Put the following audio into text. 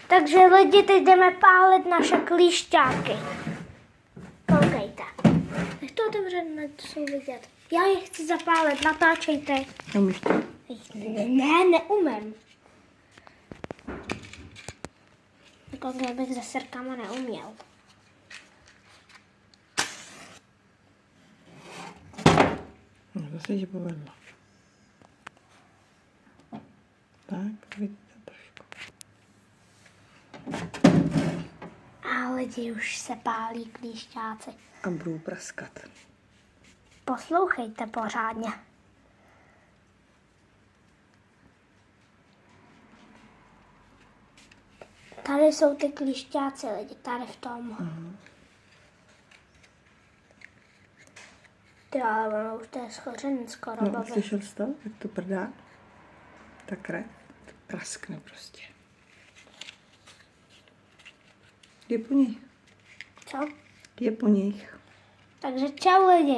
Takže lidi, teď jdeme pálit naše klíšťáky. Koukejte. Jak to otevřeme, to jsou vidět. Já je chci zapálit, natáčejte. Umíš to? Ne, neumím. Jako kdybych se srkama neuměl. No, to se ti povedlo. Tak, vidíte trošku. A lidi, už se pálí klíšťáci. A budou praskat. Poslouchejte pořádně. Tady jsou ty klíšťáci lidi, tady v tom. Ty, ale ono už to je schořený skoro, No, babi. slyšel jsi to, jak to prdá? Ta krev to praskne prostě. Je po nich. Co? Je po nich. Takže čau lidi.